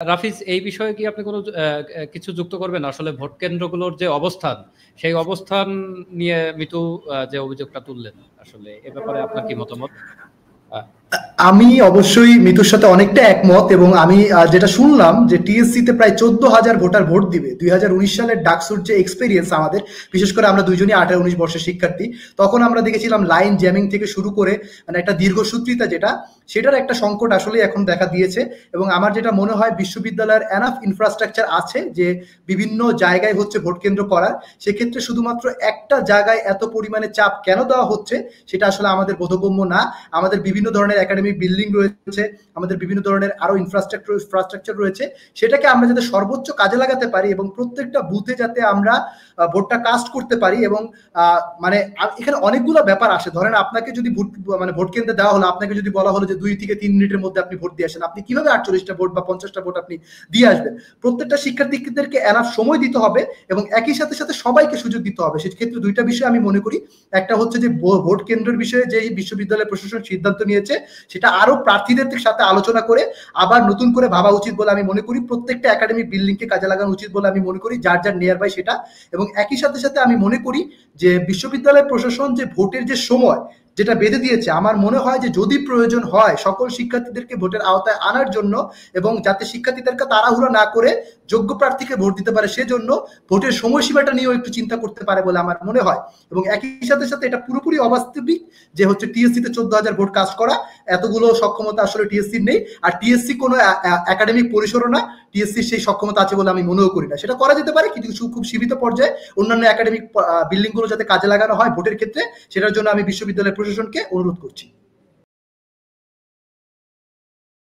রাফিজ, এই বিষয়ে কি আপনি কোনো কিছু যুক্ত করবেন? আসলে ভোট কেন্দ্রগুলোর যে অবস্থান, সেই অবস্থান নিয়ে মিতু যে অভিযোগটা তুললেন, আসলে এ ব্যাপারে আপনার কি মতামত? আমি অবশ্যই মিতুর সাথে অনেকটা একমত, এবং আমি যেটা শুনলাম যে টিএসসি তে প্রায় 14,000 ভোটার ভোট দিবে। 2019 সালের ডাকসুর যে এক্সপিরিয়েন্স আমাদের, বিশেষ করে আমরা দুইজনই 18-19 বর্ষের শিক্ষার্থী, তখন আমরা দেখেছিলাম লাইন জ্যামিং থেকে শুরু করে মানে একটা দীর্ঘসূত্রিতা সেটার একটা সংকট আসলে এখন দেখা দিয়েছে। এবং আমার যেটা মনে হয় বিশ্ববিদ্যালয়ের এনাফ ইনফ্রাস্ট্রাকচার আছে যে বিভিন্ন জায়গায় হচ্ছে ভোট কেন্দ্র করার, সেক্ষেত্রে শুধুমাত্র একটা জায়গায় এত পরিমাণে চাপ কেন দেওয়া হচ্ছে সেটা আসলে আমাদের বোধগম্য না। আমাদের বিভিন্ন ধরনের একাডেমিক বিল্ডিং রয়েছে, আমাদের বিভিন্ন ধরনের আরো ইনফ্রাস্ট্রাকচার রয়েছে, সেটাকে আমরা যাতে সর্বোচ্চ কাজে লাগাতে পারি এবং প্রত্যেকটা বুথে যাতে আমরা ভোটটা কাস্ট করতে পারি। এবং মানে এখানে অনেকগুলো ব্যাপার আসে। ধরেন আপনাকে যদি ভোট কেন্দ্রে দেওয়া হলো, আপনাকে যদি বলা হলো যে 2 থেকে 3 মিনিটের মধ্যে আপনি ভোট দিয়ে আসেন, আপনি কিভাবে 48টা ভোট বা 50টা ভোট আপনি দিয়ে আসবেন? প্রত্যেকটা শিক্ষার্থীদেরকে এনাফ সময় দিতে হবে এবং একই সাথে সাথে সবাইকে সুযোগ দিতে হবে। সেক্ষেত্রে দুইটা বিষয় আমি মনে করি। একটা হচ্ছে যে ভোট কেন্দ্রের বিষয়ে যে বিশ্ববিদ্যালয় প্রশাসন সিদ্ধান্ত নিয়েছে, সেটা আরো প্রার্থীদের সাথে আলোচনা করে আবার নতুন করে ভাবা উচিত বলে আমি মনে করি। প্রত্যেকটা একাডেমিক বিল্ডিংকে কাজে লাগানো উচিত বলে আমি মনে করি, যার যার নিয়ার বাই সেটা। এবং একই সাথে সাথে আমি মনে করি যে বিশ্ববিদ্যালয় প্রশাসন যে ভোটের যে সময় যেটা বেঁধে দিয়েছে, আমার মনে হয় যে যদি প্রয়োজন হয় সকল শিক্ষার্থীদেরকে ভোটের আওতায় আনার জন্য এবং যাতে শিক্ষার্থীদেরকে তাড়াহুড়ো না করে যোগ্য প্রার্থীকে ভোট দিতে পারে, সেজন্য ভোটের সময়সীমাটা নিয়েও একটু চিন্তা করতে পারে বলে আমার মনে হয়। এবং একই সাথে সাথে এটা পুরোপুরি অবাস্তবিক যে হচ্ছে টিএসসি তে 14,000 ভোট কাস্ট করা, এতগুলো সক্ষমতা আসলে টিএসসির নেই। আর টিএসসি কোনো একাডেমিক পরিসরও না, টিএসসির সেই সক্ষমতা আছে বলে আমি মনেও করি না। সেটা করা যেতে পারে, কিন্তু খুব সীমিত পর্যায়ে অন্যান্য একাডেমিক বিল্ডিংগুলো যাতে কাজে লাগানো হয় ভোটের ক্ষেত্রে, সেটার জন্য আমি বিশ্ববিদ্যালয় প্রশাসনকে অনুরোধ করছি।